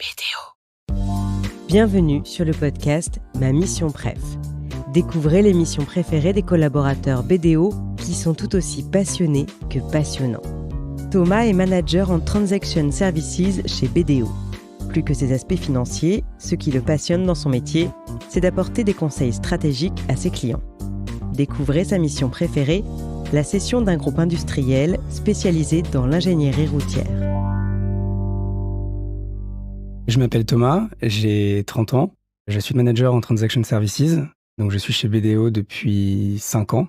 BDO. Bienvenue sur le podcast Ma Mission Préf. Découvrez les missions préférées des collaborateurs BDO qui sont tout aussi passionnés que passionnants. Thomas est manager en Transaction Services chez BDO. Plus que ses aspects financiers, ce qui le passionne dans son métier, c'est d'apporter des conseils stratégiques à ses clients. Découvrez sa mission préférée, la cession d'un groupe industriel spécialisé dans l'ingénierie routière. Je m'appelle Thomas, j'ai 30 ans, je suis manager en Transaction Services, donc je suis chez BDO depuis 5 ans,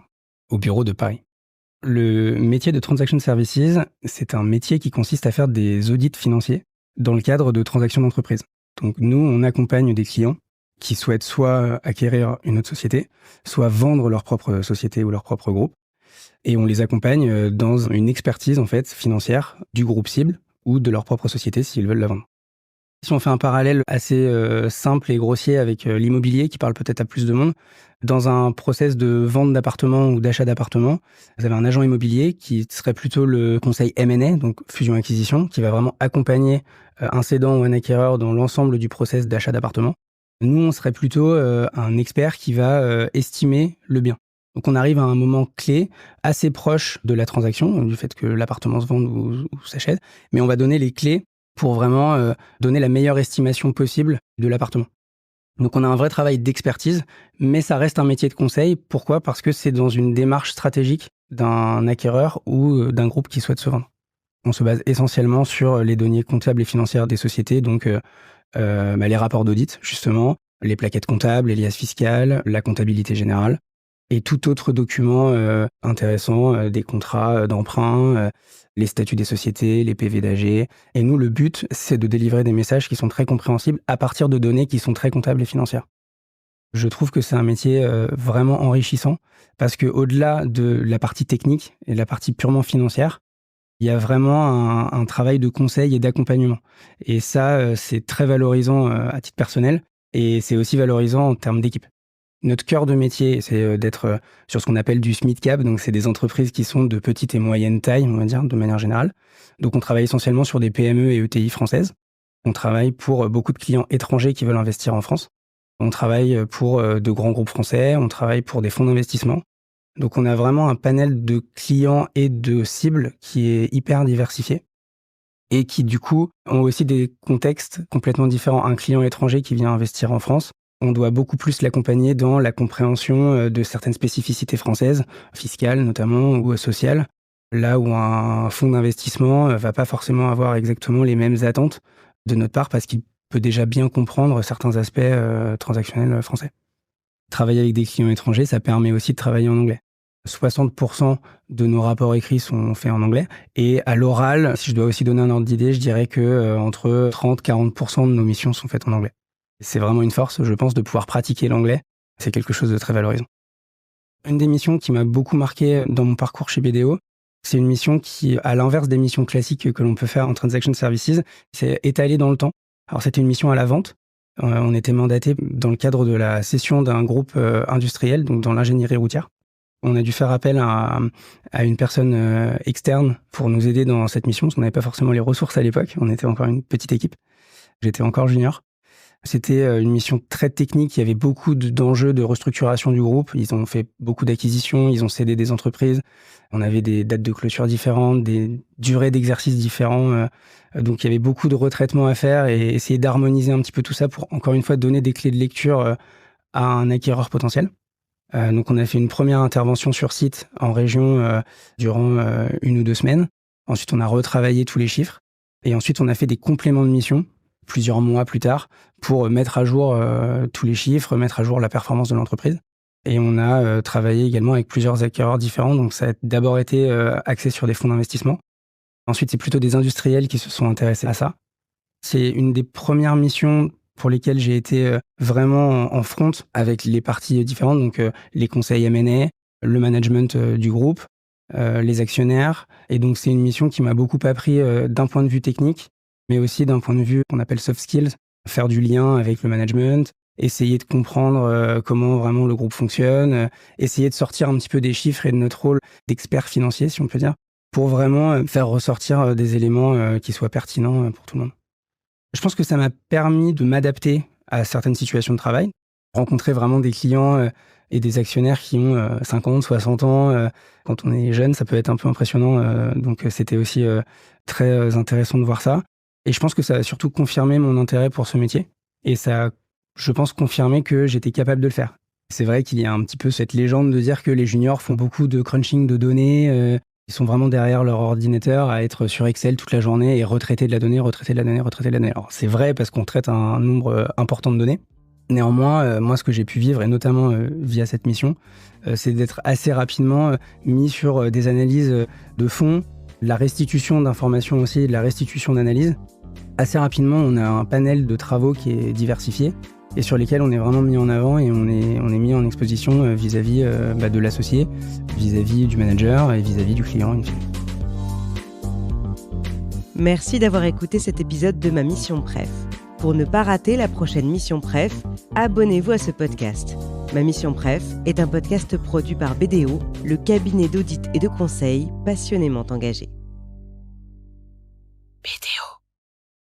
au bureau de Paris. Le métier de Transaction Services, c'est un métier qui consiste à faire des audits financiers dans le cadre de transactions d'entreprise. Donc nous, on accompagne des clients qui souhaitent soit acquérir une autre société, soit vendre leur propre société ou leur propre groupe, et on les accompagne dans une expertise en fait financière du groupe cible ou de leur propre société s'ils veulent la vendre. Si on fait un parallèle assez simple et grossier avec l'immobilier qui parle peut-être à plus de monde, dans un process de vente d'appartement ou d'achat d'appartement, vous avez un agent immobilier qui serait plutôt le conseil M&A, donc fusion-acquisition, qui va vraiment accompagner un cédant ou un acquéreur dans l'ensemble du process d'achat d'appartement. Nous, on serait plutôt un expert qui va estimer le bien. Donc on arrive à un moment clé, assez proche de la transaction, du fait que l'appartement se vende ou s'achète, mais on va donner les clés pour vraiment donner la meilleure estimation possible de l'appartement. Donc on a un vrai travail d'expertise, mais ça reste un métier de conseil. Pourquoi ? Parce que c'est dans une démarche stratégique d'un acquéreur ou d'un groupe qui souhaite se vendre. On se base essentiellement sur les données comptables et financières des sociétés, donc les rapports d'audit, justement, les plaquettes comptables, les liasses fiscales, la comptabilité générale, et tout autre document intéressant, des contrats d'emprunt, les statuts des sociétés, les PV d'AG. Et nous, le but, c'est de délivrer des messages qui sont très compréhensibles à partir de données qui sont très comptables et financières. Je trouve que c'est un métier vraiment enrichissant parce qu'au-delà de la partie technique et de la partie purement financière, il y a vraiment un travail de conseil et d'accompagnement. Et ça, c'est très valorisant à titre personnel et c'est aussi valorisant en termes d'équipe. Notre cœur de métier, c'est d'être sur ce qu'on appelle du mid-cap, donc c'est des entreprises qui sont de petite et moyenne taille, on va dire, de manière générale. Donc on travaille essentiellement sur des PME et ETI françaises. On travaille pour beaucoup de clients étrangers qui veulent investir en France. On travaille pour de grands groupes français, on travaille pour des fonds d'investissement. Donc on a vraiment un panel de clients et de cibles qui est hyper diversifié et qui du coup ont aussi des contextes complètement différents. Un client étranger qui vient investir en France, on doit beaucoup plus l'accompagner dans la compréhension de certaines spécificités françaises, fiscales notamment ou sociales, là où un fonds d'investissement va pas forcément avoir exactement les mêmes attentes de notre part parce qu'il peut déjà bien comprendre certains aspects transactionnels français. Travailler avec des clients étrangers, ça permet aussi de travailler en anglais. 60% de nos rapports écrits sont faits en anglais. Et à l'oral, si je dois aussi donner un ordre d'idée, je dirais que entre 30-40% de nos missions sont faites en anglais. C'est vraiment une force, je pense, de pouvoir pratiquer l'anglais. C'est quelque chose de très valorisant. Une des missions qui m'a beaucoup marqué dans mon parcours chez BDO, c'est une mission qui, à l'inverse des missions classiques que l'on peut faire en Transaction Services, c'est étalée dans le temps. Alors c'était une mission à la vente. On était mandaté dans le cadre de la cession d'un groupe industriel, donc dans l'ingénierie routière. On a dû faire appel à une personne externe pour nous aider dans cette mission, parce qu'on n'avait pas forcément les ressources à l'époque. On était encore une petite équipe. J'étais encore junior. C'était une mission très technique, il y avait beaucoup d'enjeux de restructuration du groupe. Ils ont fait beaucoup d'acquisitions, ils ont cédé des entreprises. On avait des dates de clôture différentes, des durées d'exercice différents. Donc il y avait beaucoup de retraitements à faire et essayer d'harmoniser un petit peu tout ça pour, encore une fois, donner des clés de lecture à un acquéreur potentiel. Donc on a fait une première intervention sur site en région durant 1 ou 2 semaines. Ensuite, on a retravaillé tous les chiffres. Et ensuite, on a fait des compléments de mission plusieurs mois plus tard pour mettre à jour tous les chiffres, mettre à jour la performance de l'entreprise. Et on a travaillé également avec plusieurs acquéreurs différents. Donc ça a d'abord été axé sur des fonds d'investissement. Ensuite, c'est plutôt des industriels qui se sont intéressés à ça. C'est une des premières missions pour lesquelles j'ai été vraiment en front avec les parties différentes, donc les conseils M&A, le management du groupe, les actionnaires. Et donc c'est une mission qui m'a beaucoup appris d'un point de vue technique, mais aussi d'un point de vue qu'on appelle soft skills, faire du lien avec le management, essayer de comprendre comment vraiment le groupe fonctionne, essayer de sortir un petit peu des chiffres et de notre rôle d'expert financier, si on peut dire, pour vraiment faire ressortir des éléments qui soient pertinents pour tout le monde. Je pense que ça m'a permis de m'adapter à certaines situations de travail, rencontrer vraiment des clients et des actionnaires qui ont 50, 60 ans. Quand on est jeune, ça peut être un peu impressionnant. Donc, c'était aussi très intéressant de voir ça. Et je pense que ça a surtout confirmé mon intérêt pour ce métier. Et ça a, je pense, confirmé que j'étais capable de le faire. C'est vrai qu'il y a un petit peu cette légende de dire que les juniors font beaucoup de crunching de données. Ils sont vraiment derrière leur ordinateur à être sur Excel toute la journée et retraiter de la donnée, retraiter de la donnée, retraiter de la donnée. Alors, c'est vrai parce qu'on traite un nombre important de données. Néanmoins, moi, ce que j'ai pu vivre, et notamment via cette mission, c'est d'être assez rapidement mis sur des analyses de fond, la restitution d'informations aussi, et de la restitution d'analyses. Assez rapidement, on a un panel de travaux qui est diversifié et sur lesquels on est vraiment mis en avant et on est mis en exposition vis-à-vis de l'associé, vis-à-vis du manager et vis-à-vis du client. Merci d'avoir écouté cet épisode de ma Mission Préf. Pour ne pas rater la prochaine Mission Préf, abonnez-vous à ce podcast. Ma Mission Préf est un podcast produit par BDO, le cabinet d'audit et de conseil passionnément engagé. BDO.